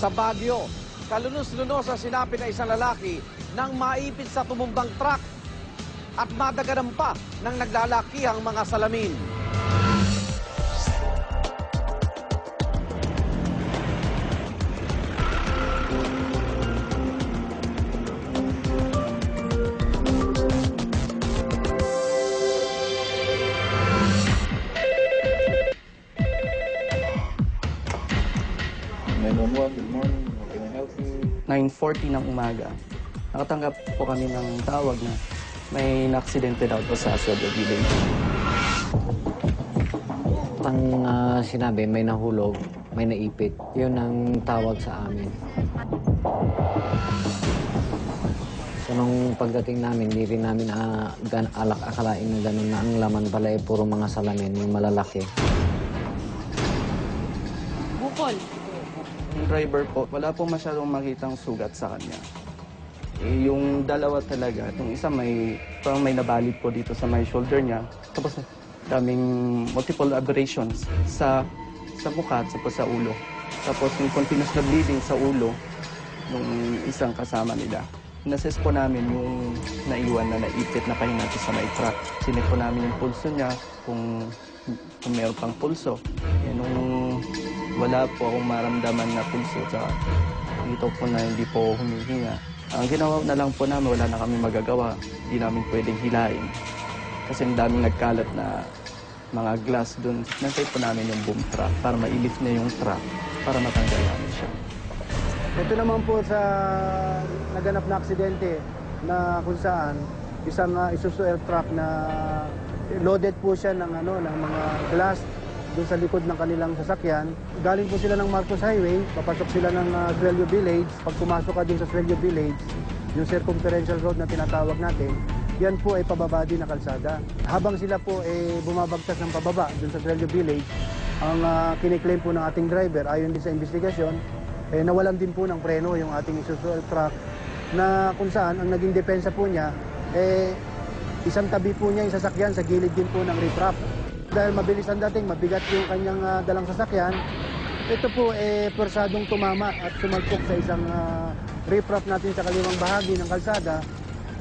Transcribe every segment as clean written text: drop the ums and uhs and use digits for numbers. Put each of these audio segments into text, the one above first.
Sa Baguio, kalunos-lunos ang sinapi na isang lalaki nang maipit sa tumumbang truck at madaganan pa ng naglalakihang mga salamin. Good morning, how can I help you? 9:40 ng umaga. Nakatanggap po kami ng tawag na may na-aksidente daw po sa Asweldo Village. Ang sinabi, may nahulog, may naipit. Yun ang tawag sa amin. So, nung pagdating namin, hindi rin namin akalain na gano'n na ang laman pala ay puro mga salamin, yung malalaki. Bukol. Yung driver po, wala po masyadong makitang sugat sa kanya. Eh, yung dalawa talaga, yung isa parang may nabalid po dito sa may shoulder niya. Tapos daming multiple abrasions sa mukha at sa ulo. Tapos yung continuous na bleeding sa ulo ng isang kasama nila. Inassess po namin yung naiwan na naipit na pahinati sa may truck. Sinek po namin yung pulso niya, kung meron pang pulso. Eh, nung wala po akong maramdaman na pulso, tsaka dito po na hindi po humihinga. Ang ginawa na lang po namin, wala na kami magagawa. Hindi namin pwedeng hilain. Kasi ang daming nagkalat na mga glass doon. Nasay po namin yung boom truck para mailift na yung truck para matanggal namin siya. Ito naman po sa naganap na aksidente na kung saan isang Isuzu Air truck na loaded po siya ng mga glass doon sa likod ng kanilang sasakyan. Galing po sila ng Marcos Highway, papasok sila ng Suelio Village. Pag pumasok ka din sa Suelio Village, yung circumferential road na tinatawag natin, yan po ay pababa din na kalsada. Habang sila po bumabagtas ng pababa doon sa Suelio Village, ang kiniklaim po ng ating driver, ayon din sa investigasyon, nawalan din po ng preno yung ating Isuzu truck na kung saan ang naging depensa po niya, isang tabi po niya yung sasakyan sa gilid din po ng riprap. Dahil mabilis ang dating, mabigat yung kanyang dalang sasakyan, ito po persadong tumama at sumagpok sa isang riprap natin sa kaliwang bahagi ng kalsada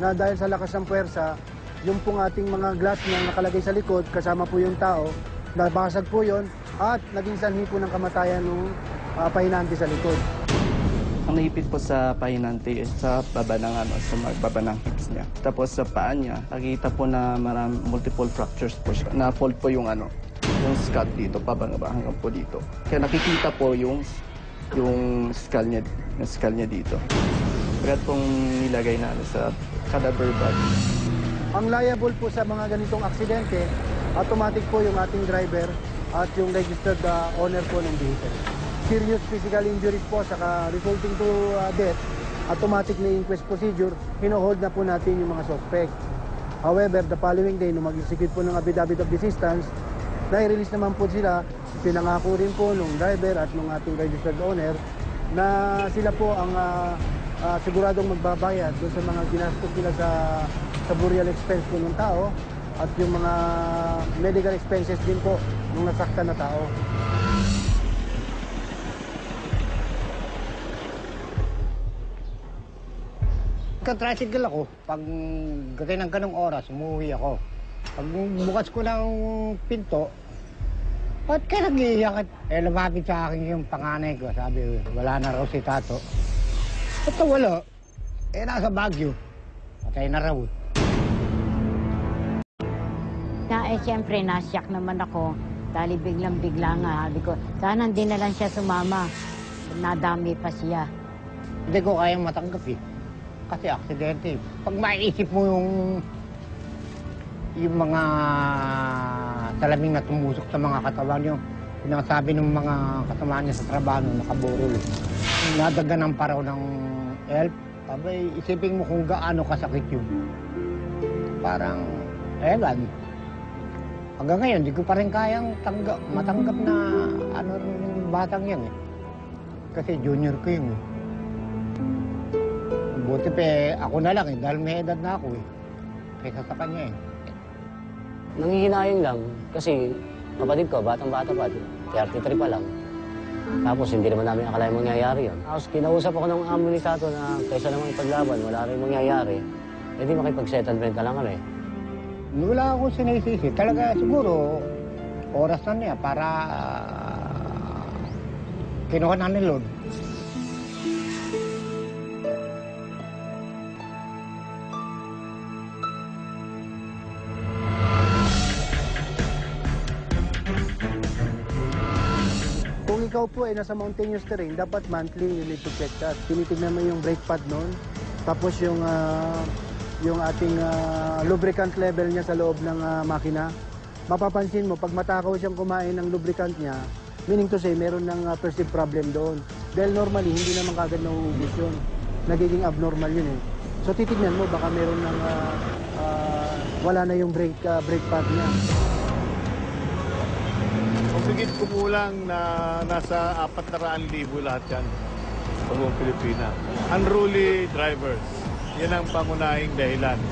na dahil sa lakas ng puwersa, yung pong ating mga glass na nakalagay sa likod, kasama po yung tao, nabasag po yon at naging sanhi po ng kamatayan ng pahinante sa likod. Ang naipit po sa pahinante sa baba ng sa baba ng hips niya. Tapos sa paa niya, nakita po na multiple fractures po siya. Na-fold po yung yung skull dito, pababa hanggang po dito. Kaya nakikita po yung skull niya dito. Agad pong nilagay na sa cadaver bag. Ang liable po sa mga ganitong aksidente, automatic po yung ating driver at yung registered owner po ng vehicle. Serious physical injuries po, saka resulting to death, automatic na inquest procedure, hino-hold na po natin yung mga suspect. However, the following day, nung mag-execute po ng affidavit of desistance, na-release naman po sila, pinangako rin po nung driver at nung ating registered owner na sila po ang siguradong magbabayad doon sa mga ginastos nila sa burial expense po ng tao at yung mga medical expenses din po ng nasaktan na tao. Nagka-tricycle ako. Pag ng ganong oras, umuwi ako. Pag bukas ko ng pinto, ba't ka nag-iiyak? Lumapit sa akin yung panganay ko. Sabi, wala na raw si Tato. Ba't wala? Nasa Baguio. Patay na raw. Siyempre, nasyak naman ako. Dahil biglang-bigla nga. Sabi ko, sana hindi na lang siya sumama. Nadami pa siya. Hindi ko kayang matanggap eh. Kasi aksidente. Pag maiisip mo yung mga salaming na tumusok sa mga katawan niyo, sinasabi ng mga kasama niya sa trabaho, nakaburol. Nadaganan pa raw ng help. Abay, isipin mo kung gaano kasakit yun. Parang, ewan. Hanggang ngayon, di ko pa rin kayang matanggap na yung batang yan eh. Kasi junior ko yun eh. Buti pa ako na lang eh, dahil may edad na ako eh. Kaysa sa kanya eh. Nangihinayang lang kasi kapatid ko, batang-bata pa, 33 pa lang. Tapos hindi naman namin akalain mangyayari yun. Tapos kinausap ako ng amo ni Tato na kaysa namang ipaglaban, wala rin mangyayari. Eh di makipag-settlement ka lang kami. Wala akong sinisisi. Talaga siguro, oras na niya para kinuha na ni Lord. Kung ikaw po ay nasa mountainous terrain, dapat monthly you need to check that. Tinitignan mo yung brake pad nun, tapos yung ating lubricant level niya sa loob ng makina. Mapapansin mo, pag matakaw siyang kumain ng lubricant niya, meaning to say, meron ng perceived problem doon. Dahil normally, hindi naman kagad nauubos yun. Nagiging abnormal yun eh. So titignan mo, baka meron ng wala na yung brake pad niya. Higit kumulang na nasa 400,000 lahat yan sa buong Pilipinas. Unruly drivers. Yan ang pangunahing dahilan.